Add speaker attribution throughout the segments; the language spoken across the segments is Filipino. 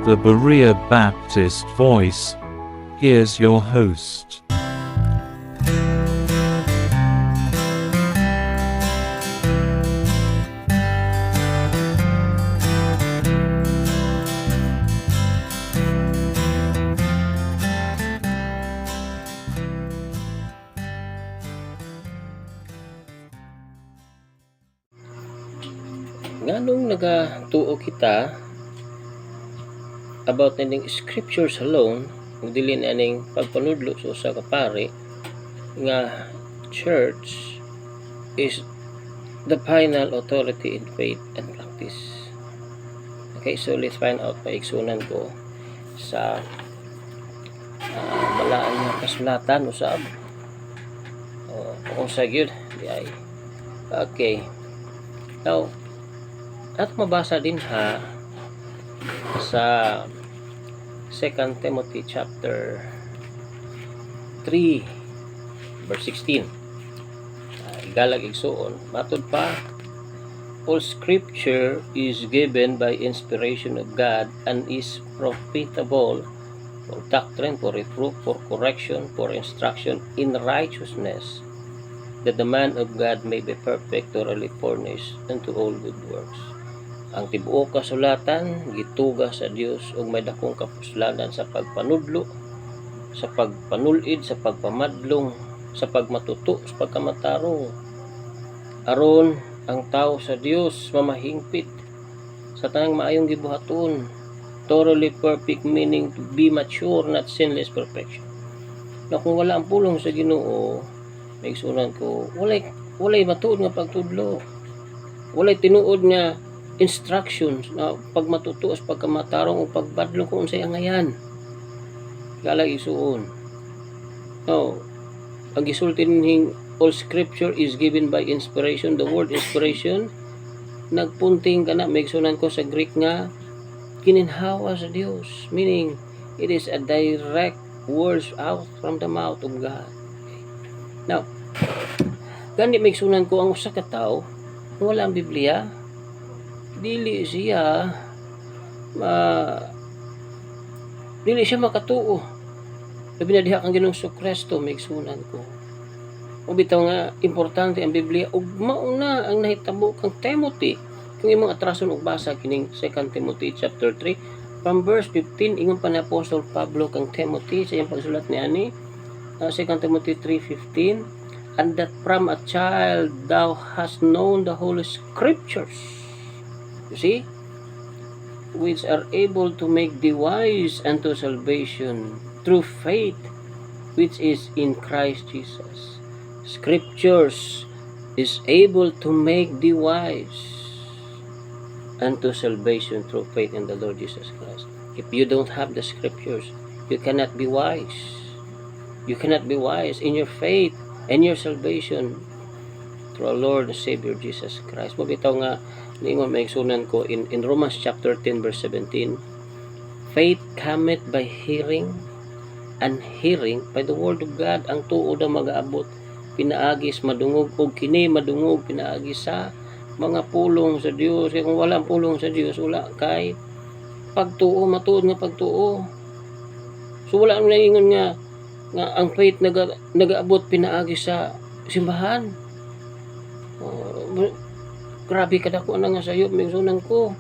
Speaker 1: The Berea Baptist Voice. Here's your host.
Speaker 2: Nganong nagatuo kita about naning scriptures alone ug dili aning pagpanudlo sa usa ka pare nga church is the final authority in faith and practice. Okay, so let's find out paigsunan ko sa balaan nga kasulatan usab kung sa gyud di ay. Okay, now at mabasa din ha sa 2 Timothy chapter 3 verse 16. Igalag igsuon, matud pa, all scripture is given by inspiration of God and is profitable for doctrine, for reproof, for correction, for instruction in righteousness, that the man of God may be perfect, thoroughly furnished unto all good works. Ang tibuok kasulatan gituga sa Dios ug may dakong kapuslanan sa pagpanudlo, sa pagpanulid, sa pagpamadlong, sa pagmatuto, sa pagkamatarong, aron ang tao sa Dios mamahingpit sa tanang maayong gibuhaton, thoroughly perfect, meaning to be mature, not sinless perfection. Na kung wala ang pulong sa Ginoo, may igsunan ko, walay matuod nga pagtudlo, walay tinuod nga instructions na pagmatutuos, pagkamatarong o pagbadlong kung unsay angayan. Galag isuon. Now, ang gisulti ning all scripture is given by inspiration. The word inspiration nagpunting kana may igsunan ko sa Greek nga kininhawa sa Dios, meaning it is a direct words out from the mouth of God. Now, gani may igsunan ko ang usa ka tawo wala ang Biblia, dili siya makatuo. Labi na diha kang Ginoong Kristo may igsunan ko. O bitaw nga importante ang Biblia ug mauna ang nahitabo kang Timothy. Kung imong atrason og basa kining 2 Timothy chapter 3 from verse 15 ingon pa ni Apostol Pablo kang Timothy sa iyang pagsulat niani 2 Timothy 3:15, and that from a child thou hast known the holy scriptures, you see, which are able to make thee wise unto salvation through faith which is in Christ Jesus. Scriptures is able to make thee wise unto salvation through faith in the Lord Jesus Christ. If you don't have the scriptures, you cannot be wise. You cannot be wise in your faith and your salvation through our Lord and Savior Jesus Christ. Mabitaw nga ningon maigsunan ko in Romans chapter 10 verse 17, faith cometh by hearing, and hearing by the word of God. Ang tuod ang mag-aabot pinaagis madungog og kini madungog pinaagis sa mga pulong sa Dios. Kaya kung wala ang pulong sa Dios, wala kay pagtuo, matuod nga pagtuo. So wala ang naingon nga ang faith nagaabot pinaagis sa simbahan. Grabe kadako na nga sayop may igsunan ko.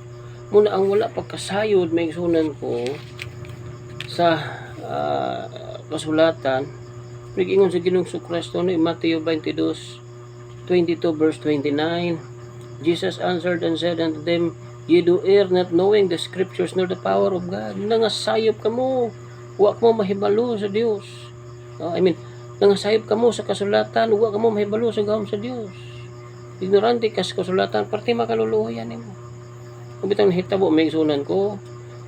Speaker 2: Muna ang wala pagkasayod may igsunan ko sa kasulatan. Nag-ingon sa Ginoong Kristo no, Mateo 22:22 verse 29. Jesus answered and said unto them, ye do err, not knowing the scriptures nor the power of God. Nangasayop kamo, wa mo mahibalo sa Dios. Nangasayop kamo sa kasulatan, wa kamo mahibalo sa gahom sa Dios. Ignorante ka sa kasulatan, parte makaluluoyan nimo. Kung bitang hitabo may igsunan ko,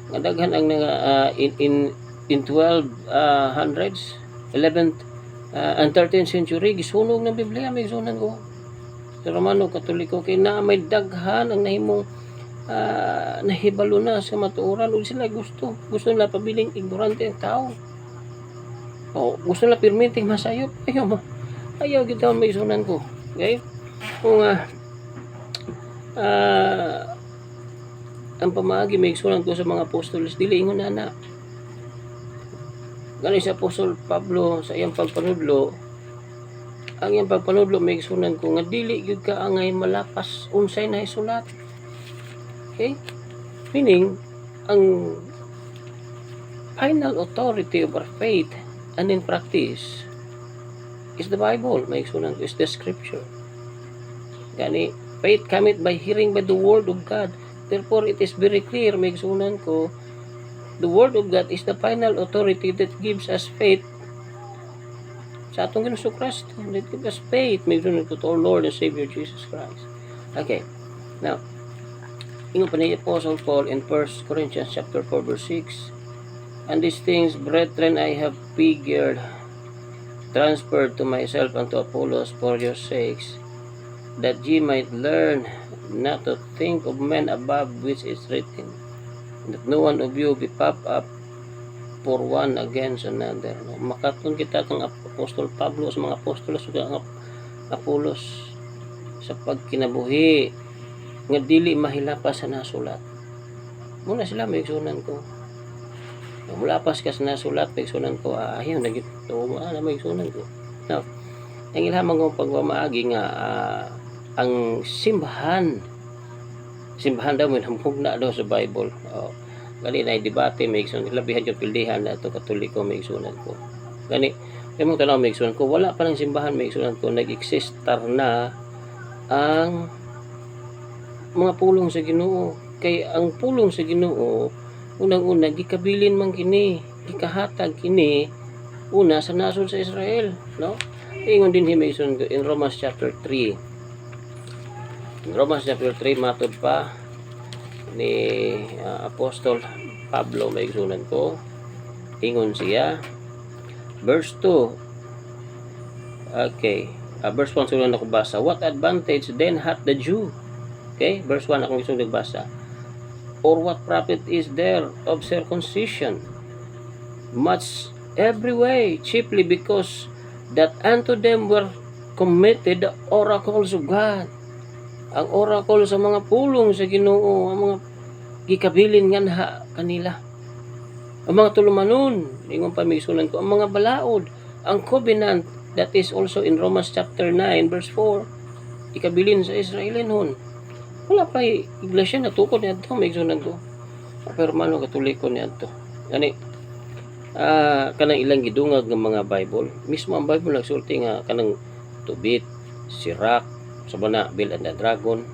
Speaker 2: nga daghan ang in 1200s, 11th and 13th century gisunog ng Biblia may igsunan ko. Sa Romano Katoliko kay na may daghan ang nahimong nahibalo na sa matuoran ug sila gusto nila pabiling ignorante ang tao. Gusto nila permitting masayop. Ayaw gid taon may igsunan ko. Okay? Kung ang pamaagi may igsunan ko sa mga apostoles dili ingon ana. Gani si Apostol Pablo sa iyang pagpanudlo, ang iyang pagpanudlo may igsunan ko nga dili gyud ka angay malapas unsay na isulat. Okay? Meaning ang final authority of our faith and in practice is the Bible. May igsunan ko is the scripture. Gani faith cometh by hearing by the word of God. Therefore it is very clear may igsunan ko the word of God is the final authority that gives us faith sa atong Ginoong Kristo. That gives us faith may igsunan ko to our Lord and Savior Jesus Christ. Okay. Now, ingon pa ni Apostle Paul in 1 Corinthians chapter 4 verse 6. And these things, brethren, I have figured, transferred to myself and to Apollos for your sakes, that ye might learn not to think of men above which is written, that no one of you be puffed up for one against another. Makaton kita kang Apostol Pablo sa mga apostolos ug ang Apollos sa pagkinabuhi nga dili mahilapas sa nasulat. Muna sila may igsunan ko. Mulapas ka sa nasulat, may igsunan ko, ayaw na gito, may igsunan ko. Now, ang ilhamang kong pagmamaagi nga, ang simbahan daw may nampugna daw sa Bible. Gani na debate may igsunan, labihan yung pildihan na ito Katoliko may igsunan ko. Gani, may mga tanaw may igsunan ko, wala pa ng simbahan may igsunan ko, nag-existar na ang mga pulong sa Ginoo. Kay ang pulong sa Ginoo unang-una gikabilin man kini, gikahatag kini una sa nasod sa Israel, no? Ingon din himay in Romans chapter 3. In Romans chapter 3 matod pa ni Apostol Pablo may igsunan ko. Ingon siya verse 2. Okay, verse 1 sunan ako basa. What advantage then hath the Jew? Okay, verse 1 akong gusto nagbasa. Or what profit is there of circumcision? Much every way, chiefly because that unto them were committed the oracles of God. Ang oracle sa mga pulong sa Ginoo, ang mga gikabilin nga kanila. Ang mga tulumanon, ingon pa migsunan ko, ang mga balaod, ang covenant that is also in Romans chapter 9 verse 4, ikabilin sa Israelinon. Wala pa iglesia na tukod niya ito, may igsunan ko. Pero mano Katoliko niya ito. Gani, kanang ilang gidungag ng mga Bible, mismo ang Bible nagsulti nga kanang Tobit, Sirach, Sabana, Bill and the Dragon,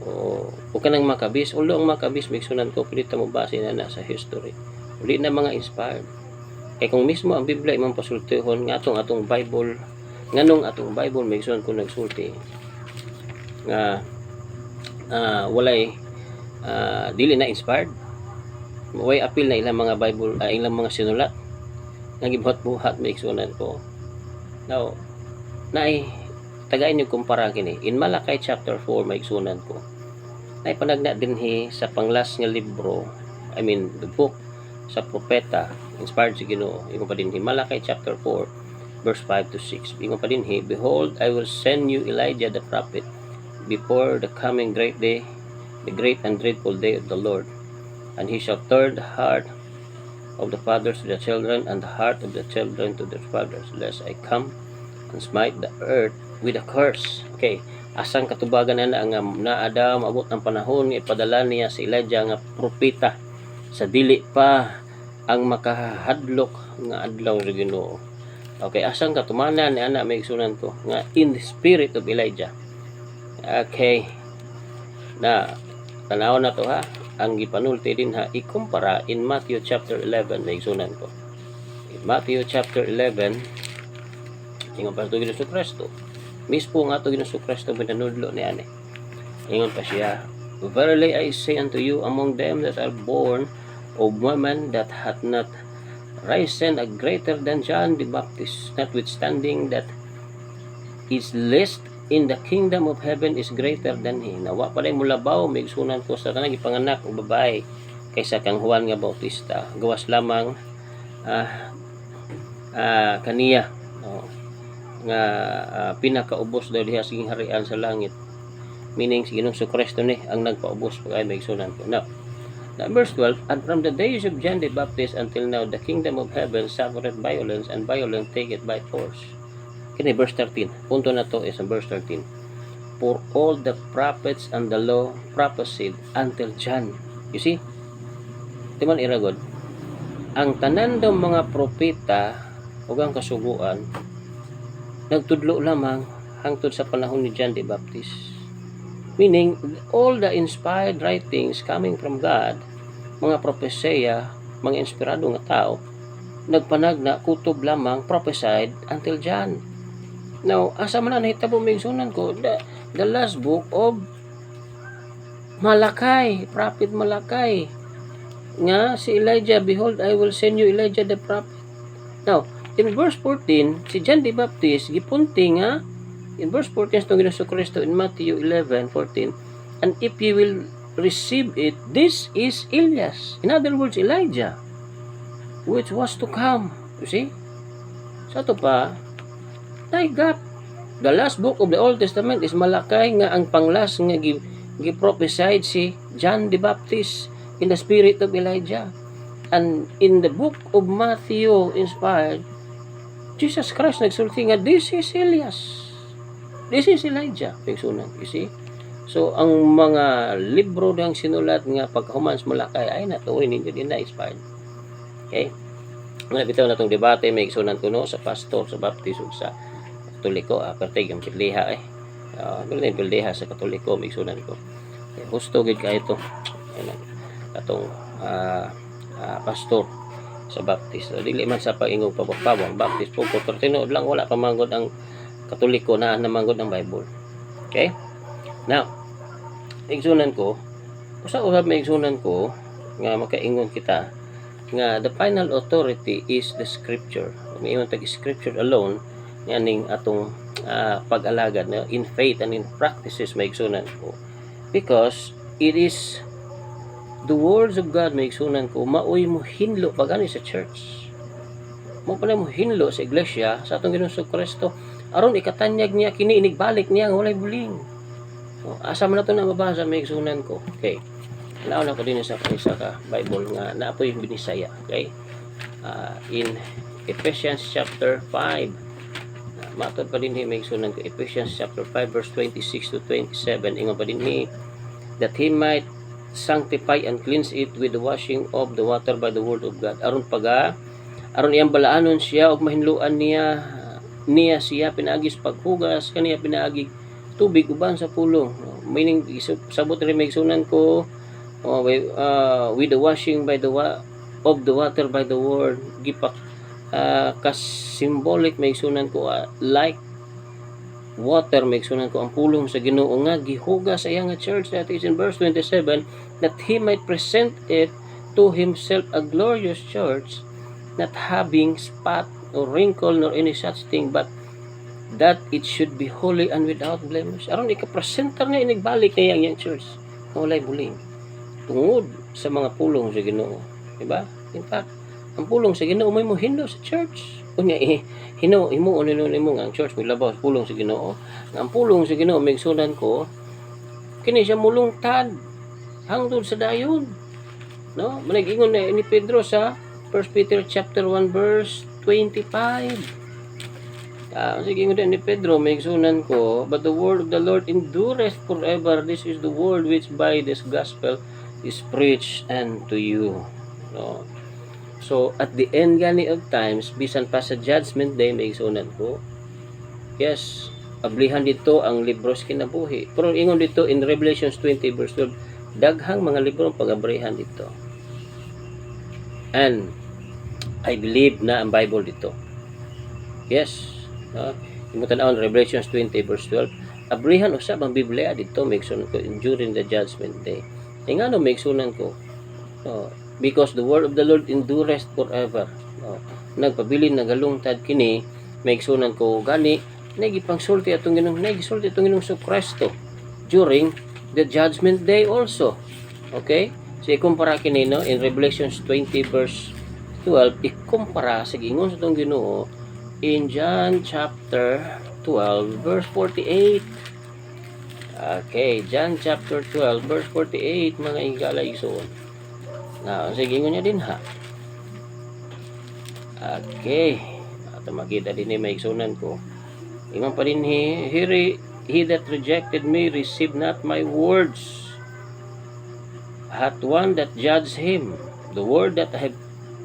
Speaker 2: o kanang Maccabees. Although ang Maccabees, may igsunan ko, pilita mo base na sa history. Uli na mga inspired. Kaya kung mismo ang Biblia imong pasultihon, nga atong Bible, nganong atong Bible, may igsunan ko nagsulti nga walay dili na inspired, way appeal na ilang mga Bible, ilang mga sinulat nga gibuhat-buhat may igsunan ko. Now naay tagain niyo kumpara kini in Malakay chapter 4 may igsunan ko, naay panagna dinhi sa panglas nga libro, I mean the book sa propeta inspired sa Ginoo. Ingon pa dinhi Malakay chapter 4 verse 5 to 6. Ingon pa dinhi, behold, I will send you Elijah the prophet before the coming great day, the great and dreadful day of the Lord. And he shall turn the heart of the fathers to the children, and the heart of the children to their fathers, lest I come and smite the earth with a curse. Okay, asang katubagan na nga naada maabot ang panahon nga ipadala niya si Elijah nga propeta sa dili pa ang makahadlok nga adlaw sa Ginoo. Okay, asang katumanan ni ana may igsunan ko nga in the spirit of Elijah. Okay, na tanaw na to ha, ang gipanulti din ha, ikumpara in Matthew chapter 11 na igsunan ko. In Matthew chapter 11, ingon pa ito Ginoong Kristo, mismo nga ito Ginoong Kristo pinanudlo ni ane. Ingon pa siya, verily I say unto you, among them that are born of women that hath not risen a greater than John the Baptist, notwithstanding that his least in the kingdom of heaven is greater than he. Nawa pa rin mulabaw, may igsunan ko sa tanang ipanganak o babae kaysa kang Juan nga Bautista. Gawas lamang kaniya, no, nga pinakaubos daw diha siging harian sa langit. meaning si Ginoong Kristo ni ang nagpaubos pag ay maigsunan ko. Now verse 12, and from the days of John the Baptist until now, the kingdom of heaven suffereth violence, and violence take it by force. Kini verse 13. Punto na to is in verse 13. For all the prophets and the law prophesied until John. You see? Di man iragod. Ang tanan daw mga propeta ug ang kasuguan nagtudlo lamang hangtod sa panahon ni John the Baptist. Meaning, all the inspired writings coming from God, mga propesya, mga inspirado nga tao, nagpanagna, kutob lamang, prophesied until John. Now, asa man na nahitabo maigsunan ko, the last book of Malakay, Prophet Malakay, nga si Elijah, behold, I will send you Elijah the prophet. Now, in verse 14, si John the Baptist, gipunti nga, in verse 14, itong Ginoong Kristo in Matthew 11:14, and if you will receive it, this is Elias. In other words, Elijah, which was to come. You see? Sa ito pa, naigap. The last book of the Old Testament is Malakay nga ang panglas nga giprophesied si John the Baptist in the spirit of Elijah. And in the book of Matthew inspired, Jesus Christ nagsulti nga, this is Elias. This is Elijah. Pagsunan, you see? So, ang mga libro ng sinulat nga pagkahuman sa Malakay ay natuloy ninyo din na expired. Okay? Bitaw na itong debate, may igsunan ko no, sa pastor, sa baptist, o sa katoliko. Pertig yung pildiha pildiha sa katoliko, may igsunan ko. Okay, gusto gid ka ito. Atong pastor sa baptist. So, dili man sa pag-ingog pabang baptist po, pero tinuod lang, wala pa manggod ang katoliko na namanggod ng Bible. Okay? Now, igsunan ko, usab may igsunan ko nga makaingon kita nga the final authority is the scripture. May tag scripture alone yaning atong pag-alagad na in faith and in practices may igsunan ko. Because it is the words of God may igsunan ko, maoy mo hinlo pagani sa church. Mo pala mo hinlo sa iglesia sa atong Ginoong Kristo aron ikatanyag niya kini inigbalik niya nga walay buling. So, asa man nato na mabasa may igsunan ko. Okay. Naon ako din sa isa ka Bible nga naapoy binisaya. Okay. In Ephesians chapter 5. Matod pa din may igsunan ko Ephesians chapter 5 verse 26 to 27. Ingon pa din ni that he might sanctify and cleanse it with the washing of the water by the word of God. Aron iyang balaanon siya og mahinluan niya siya pinaagis paghugas kaniya pinaagi tubig uban sa pulong. Meaning sabot rin may igsunan ko with the washing by of the water by the word gipak kas symbolic may igsunan ko like water may igsunan ko ang pulong sa Ginoo nga gihugas sa iyang church. That is in verse 27, that he might present it to himself a glorious church, not having spot or wrinkle nor any such thing, but that it should be holy and without blemish. Aron ikapresenter niya inigbalik na iyang church na walay buling tungod sa mga pulong sa Ginoo, diba? In fact, ang pulong sa Ginoo may mo hindo sa church. Unya himuon nimo ang church milabaw pulong sa Ginoo. Ang pulong sa Ginoo migsunan ko kini siya mulungtad hangtod sa dayon. No? Manag-ingon na ni Pedro sa 1 Peter chapter 1 verse 25. Sige ingon ni Pedro migsunan ko, but the word of the Lord endureth forever. This is the word which by this gospel is preached unto you. No? So, at the end gani of times, bisan pa sa judgment day, may igsunan ko. Yes, ablihan dito ang libros kinabuhi. Pero ingon dito in Revelations 20 verse 12, daghang mga libro ang pag-abrihan dito. And, I believe na ang Bible dito. Yes. Yung tanaw Revelations 20 verse 12, abrihan usab ang Biblia dito, may igsunan ko during the judgment day. Nga no, may igsunan ko. Because the word of the Lord endureth forever. Nagpabilin nagalungtad kini may igsunan ko gani nagipangsulti atong Ginoong Kristo during the judgment day also. Okay? So ikumpara kini no in Revelations 20 verse 12, ikumpara sa gingon sa atong Ginoo in John chapter 12 verse 48. Okay, John chapter 12 verse 48 mga higala igsoon. Now, sige niya din ha. Okay. Ato makita din ni maigsunan ko. Ingon pa din he that rejected me receive not my words. Hath one that judged him. The word that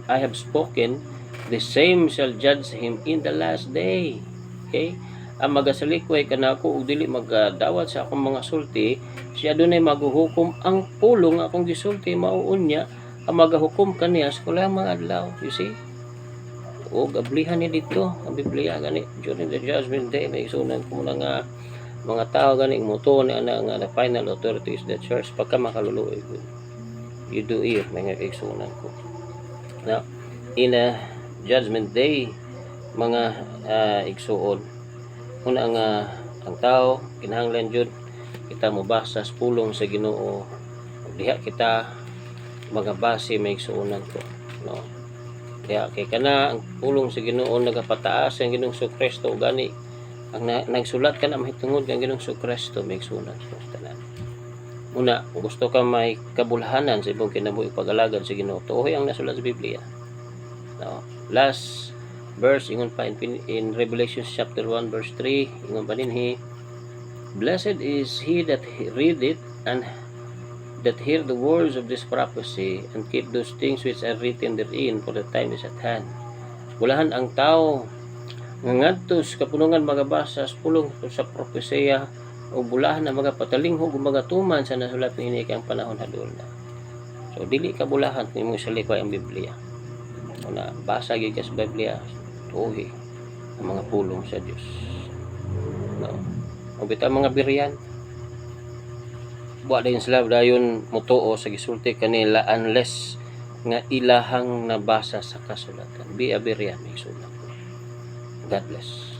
Speaker 2: I have spoken, the same shall judge him in the last day. Okay? Ang magasalikoy kanako ug dili magdawat sa akong mga sulti, siya dunay maghuhukom ang pulong akong gisulti mauunya ang magahukom kaniya sa kulang mga adlaw. You see? O gablihan ni dito ang Biblia gani during the judgment day may isunan ko nga mga tao gani muto ni ana nga the final authority is the church pagka makaluluoy you do it mga isunan ko. Now, in a judgment day mga igsuon una nga ang tao kinahanglan jud kita mobasa sa pulong sa Ginoo diha kita magabase may igsuonan ko no kaya kay kana ang pulong sa Ginoo nagapataas ang Ginoong Kristo gani ang nagsulat ka na mahitungod kang Ginoong Kristo may igsuonan ko tanan una gusto ka may kabulhanan sa imong kinabuhi pag-alagad sa Ginoo tuoy ang nasulat sa Biblia no last verse ingon pa in Revelation chapter 1 verse 3 ingon pa din blessed is he that read it and that hear the words of this prophecy and keep those things which are written therein for the time is at hand. Bulahan ang tao nga ngadto sa kapunungan magabasa sa pulong sa propesya o bulahan na magapatalingog ug magatuman sa nasulat niini kang panahon hadul na. So dili ka bulahan nimo sa likay ang Biblia. Una basa gyud ka sa Biblia tuhi ang mga pulong sa Dios. No. O bitaw mga biriyan. Wa din sila dayon mutuo sa gisulti kanila unless nga ilahang nabasa sa kasulatan. Be a biriyan may sulat. God bless.